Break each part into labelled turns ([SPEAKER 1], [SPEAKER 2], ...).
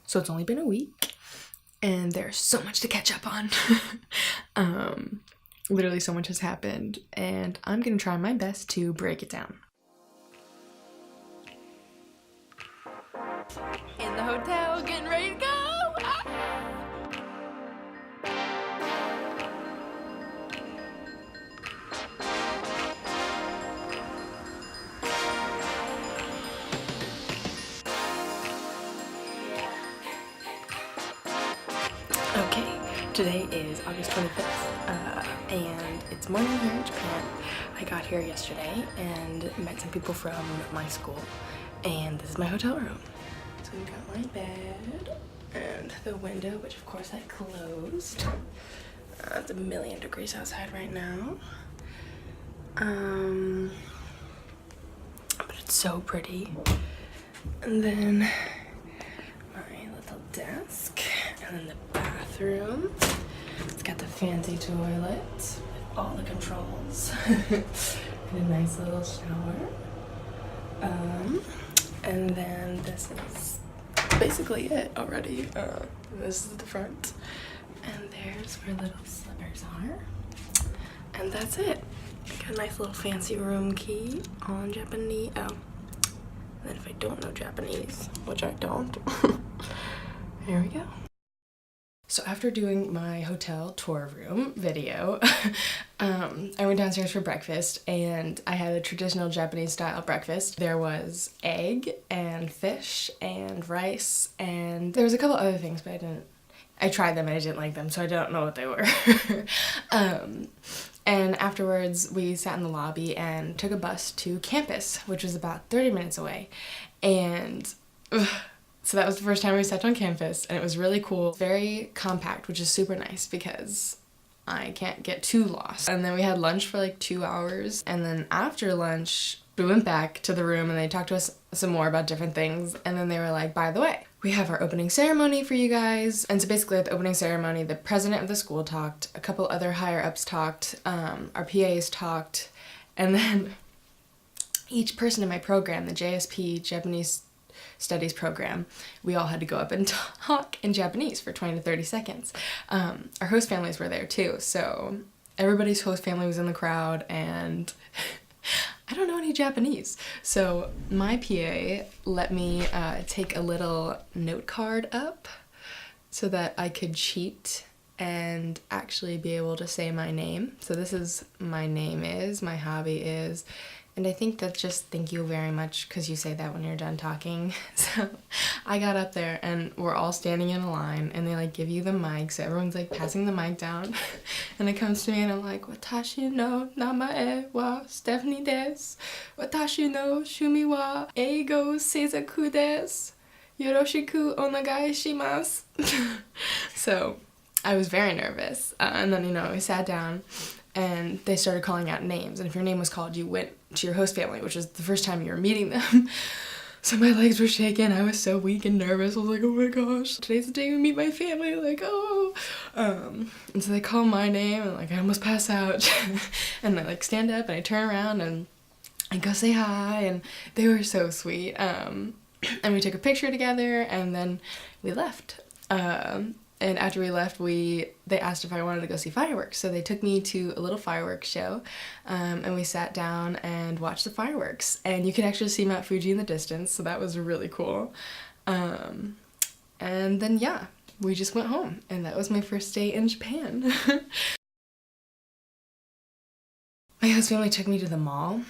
[SPEAKER 1] So it's only been a week and there's so much to catch up on. Literally so much has happened and I'm gonna try my best to break it down. In the hotel, getting ready to go! Okay, today is August 25th, and it's morning here in Japan. I got here yesterday and met some people from my school, and this is my hotel room. So we've got my bed and the window, which of course I closed. It's 1,000,000 degrees outside right now. But it's so pretty. And then my little desk, and then the bathroom. It's got the fancy toilet with all the controls. And a nice little shower. And then this is basically it already. This is the front. And there's where little slippers are. And that's it. Got a nice little fancy room key on Japanese. Oh. And then if I don't know Japanese, which I don't, here we go. So after doing my hotel tour room video, I went downstairs for breakfast and I had a traditional Japanese style breakfast. There was egg and fish and rice and there was a couple other things, but I tried them and I didn't like them, so I don't know what they were. And afterwards we sat in the lobby and took a bus to campus, which was about 30 minutes away. And so that was the first time we sat on campus and it was really cool. Very compact, which is super nice because I can't get too lost. And then we had lunch for like 2 hours. And then after lunch, we went back to the room and they talked to us some more about different things. And then they were like, by the way, we have our opening ceremony for you guys. And so basically at the opening ceremony, the president of the school talked, a couple other higher ups talked, our PAs talked, and then each person in my program, the JSP, Japanese Studies program, we all had to go up and talk in Japanese for 20 to 30 seconds. Our host families were there too, so everybody's host family was in the crowd and I don't know any Japanese. So my PA let me take a little note card up so that I could cheat and actually be able to say my name. So this is my name is, my hobby is, and I think that's just thank you very much because you say that when you're done talking. So I got up there and we're all standing in a line and they like give you the mic, so everyone's like passing the mic down and it comes to me and I'm like, Watashi no namae wa Stephanie desu. Watashi no shumi wa eigo seizaku desu. Yoroshiku onegai shimasu. So I was very nervous. And then, we sat down and they started calling out names. And if your name was called, you went to your host family, which was the first time you were meeting them. So my legs were shaking. I was so weak and nervous. I was like, oh my gosh, today's the day we meet my family. Like, oh. And so they call my name and like I almost pass out. And I like stand up and I turn around and I go say hi. And they were so sweet. And we took a picture together and then we left. And after we left, they asked if I wanted to go see fireworks. So they took me to a little fireworks show, and we sat down and watched the fireworks. And you could actually see Mount Fuji in the distance, so that was really cool. And then, yeah, we just went home, and that was my first day in Japan. My host family took me to the mall.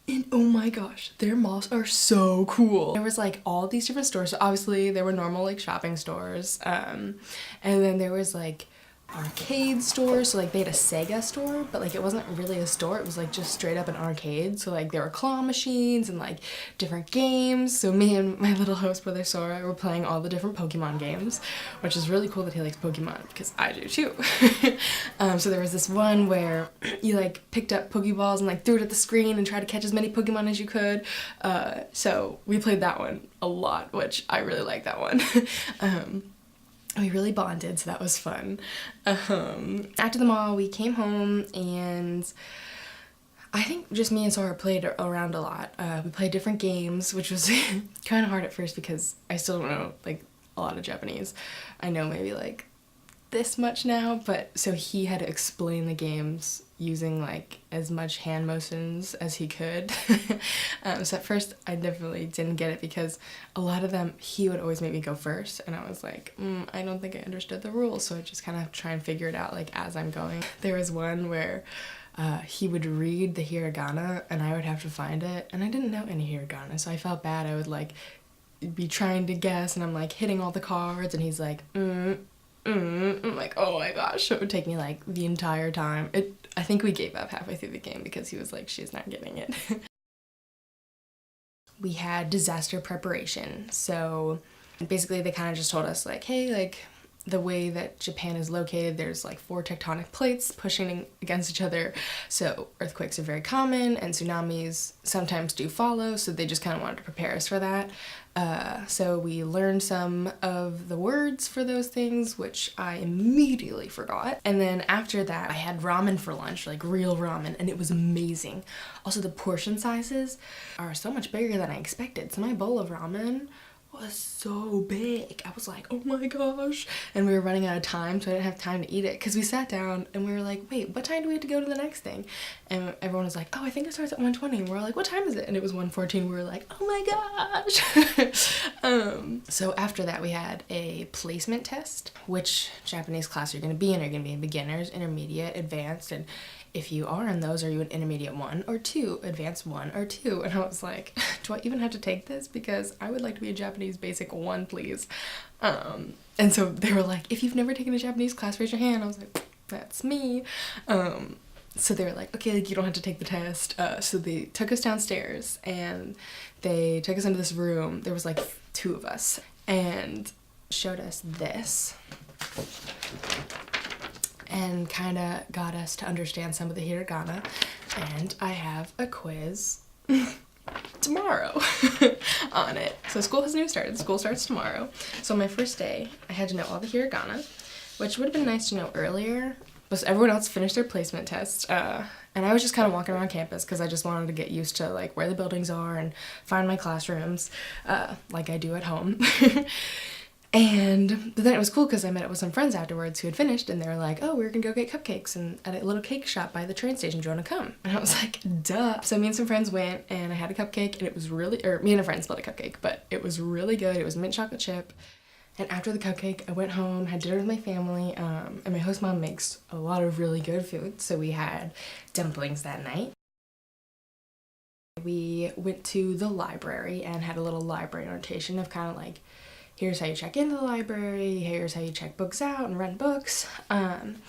[SPEAKER 1] And oh my gosh, their malls are so cool. There was like all these different stores. So obviously there were normal like shopping stores. And then there was like arcade stores. So like they had a Sega store, but like it wasn't really a store. It was like just straight up an arcade. So like there were claw machines and like different games. So me and my little host brother Sora were playing all the different Pokemon games, which is really cool that he likes Pokemon because I do too. So there was this one where you like picked up Pokeballs and like threw it at the screen and tried to catch as many Pokemon as you could. So we played that one a lot, which I really like that one. We really bonded, so that was fun. After the mall, we came home and I think just me and Sora played around a lot. We played different games, which was kind of hard at first because I still don't know like a lot of Japanese. I know maybe like this much now, but so he had to explain the games using like as much hand motions as he could. So at first I definitely didn't get it because a lot of them he would always make me go first, and I was like, I don't think I understood the rules, so I just kind of try and figure it out like as I'm going. There was one where he would read the hiragana and I would have to find it, and I didn't know any hiragana, so I felt bad. I would like be trying to guess and I'm like hitting all the cards and he's like I'm like, oh my gosh. So it would take me like the entire time. I think we gave up halfway through the game because he was like, she's not getting it. We had disaster preparation. So basically they kind of just told us like, hey, like the way that Japan is located, there's like 4 tectonic plates pushing against each other. So earthquakes are very common and tsunamis sometimes do follow. So they just kind of wanted to prepare us for that. So we learned some of the words for those things, which I immediately forgot. And then after that, I had ramen for lunch, like real ramen, and it was amazing. Also, the portion sizes are so much bigger than I expected. So my bowl of ramen was so big. I was like, oh my gosh. And we were running out of time, so I didn't have time to eat it because we sat down and we were like, wait, what time do we have to go to the next thing? And everyone was like, oh, I think it starts at 1:20. And we're like, what time is it? And it was 1:14. We were like, oh my gosh. So after that we had a placement test, which Japanese class you're going to be in. Are you going to be in beginners, intermediate, advanced, and if you are in those, are you an intermediate 1 or 2, advanced 1 or 2? And I was like, do I even have to take this? Because I would like to be a Japanese basic 1, please. And so they were like, if you've never taken a Japanese class, raise your hand. I was like, that's me. So they were like, okay, like you don't have to take the test. So they took us downstairs and they took us into this room. There was like 2 of us and showed us this. And kind of got us to understand some of the hiragana. And I have a quiz tomorrow on it. So school hasn't even started. School starts tomorrow. So on my first day, I had to know all the hiragana, which would have been nice to know earlier. But everyone else finished their placement tests. And I was just kind of walking around campus because I just wanted to get used to like where the buildings are and find my classrooms like I do at home. But then it was cool because I met up with some friends afterwards who had finished, and they were like, oh, we're gonna go get cupcakes and at a little cake shop by the train station. Do you want to come? And I was like, duh. So me and some friends went and I had a cupcake, and it was really, or me and a friend split a cupcake, but it was really good. It was mint chocolate chip. And after the cupcake, I went home, had dinner with my family, and my host mom makes a lot of really good food. So we had dumplings that night. We went to the library and had a little library orientation of kind of like, here's how you check into the library, here's how you check books out and rent books. And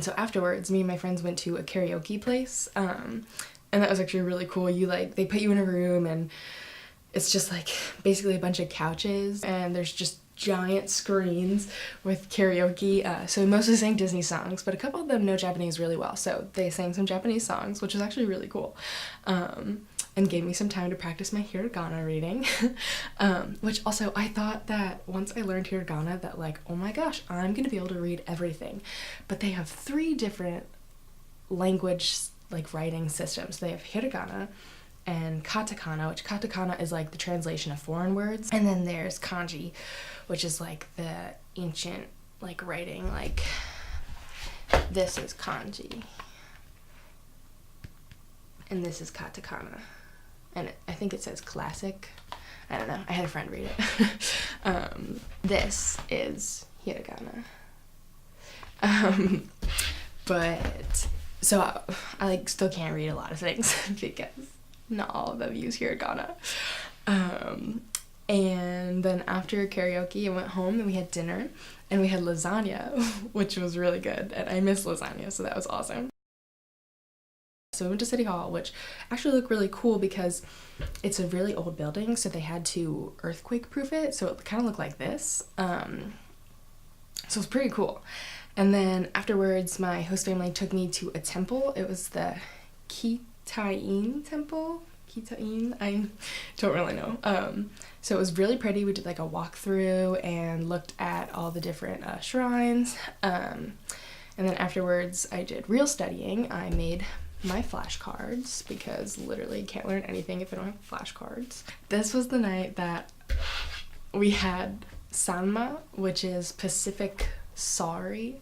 [SPEAKER 1] so afterwards, me and my friends went to a karaoke place. And that was actually really cool. They put you in a room and it's just like basically a bunch of couches and there's just giant screens with karaoke. So we mostly sang Disney songs, but a couple of them know Japanese really well. So they sang some Japanese songs, which was actually really cool. And gave me some time to practice my hiragana reading. Which also, I thought that once I learned hiragana that like, oh my gosh, I'm gonna be able to read everything. But they have 3 different language like writing systems. They have hiragana and katakana, which katakana is like the translation of foreign words. And then there's kanji, which is like the ancient like writing, like this is kanji. And this is katakana. And I think it says classic. I don't know. I had a friend read it. This is hiragana. But so I like still can't read a lot of things because not all of them use hiragana. And then after karaoke, I went home and we had dinner and we had lasagna, which was really good. And I miss lasagna, so that was awesome. So we went to City Hall, which actually looked really cool because it's a really old building, so they had to earthquake-proof it, so it kind of looked like this. So it was pretty cool. And then afterwards, my host family took me to a temple. It was the Kitain temple. Kitain? I don't really know. So it was really pretty. We did like a walkthrough and looked at all the different shrines. And then afterwards, I did real studying. I made my flashcards because literally you can't learn anything if you don't have flashcards. This was the night that we had sanma, which is Pacific sorry.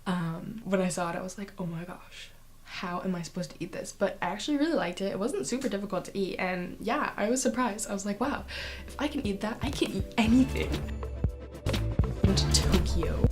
[SPEAKER 1] When I saw it, I was like, oh my gosh, how am I supposed to eat this? But I actually really liked it. It wasn't super difficult to eat, and yeah, I was surprised. I was like, wow, if I can eat that, I can eat anything. I went to Tokyo.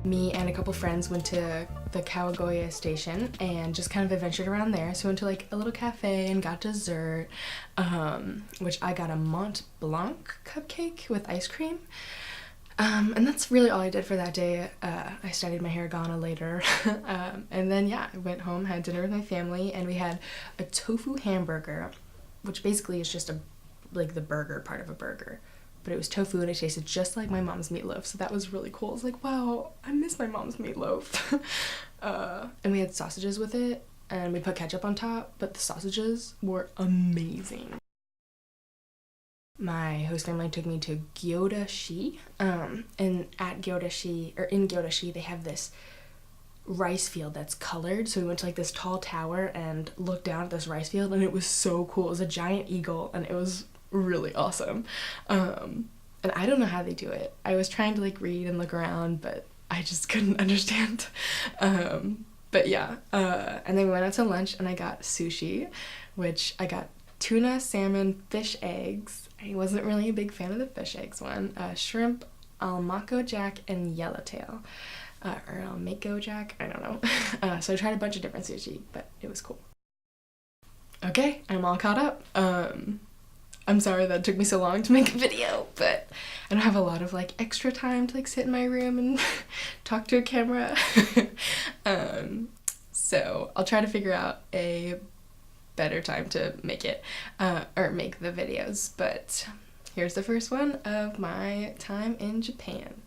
[SPEAKER 1] Me and a couple friends went to the Kawagoye station and just kind of adventured around there. So we went to like a little cafe and got dessert, which I got a Mont Blanc cupcake with ice cream. And that's really all I did for that day. I studied my hiragana later. And then yeah, I went home, had dinner with my family, and we had a tofu hamburger, which basically is just like the burger part of a burger. But it was tofu and it tasted just like my mom's meatloaf, so that was really cool. I was like, wow, I miss my mom's meatloaf. And we had sausages with it, and we put ketchup on top, but the sausages were amazing. My host family took me to Gyoda-shi, and at Gyoda-shi, or in Gyoda-shi, they have this rice field that's colored. So we went to like this tall tower and looked down at this rice field, and it was so cool. It was a giant eagle, and it was really awesome. And I don't know how they do it. I was trying to like read and look around, but I just couldn't understand. But yeah, and then we went out to lunch and I got sushi, which I got tuna, salmon, fish eggs. I wasn't really a big fan of the fish eggs one. Shrimp, almako jack, and yellowtail. Or almako jack, I don't know. So I tried a bunch of different sushi, but it was cool. Okay, I'm all caught up. I'm sorry that it took me so long to make a video, but I don't have a lot of like extra time to like sit in my room and talk to a camera. So I'll try to figure out a better time to make it, or make the videos, but here's the first one of my time in Japan.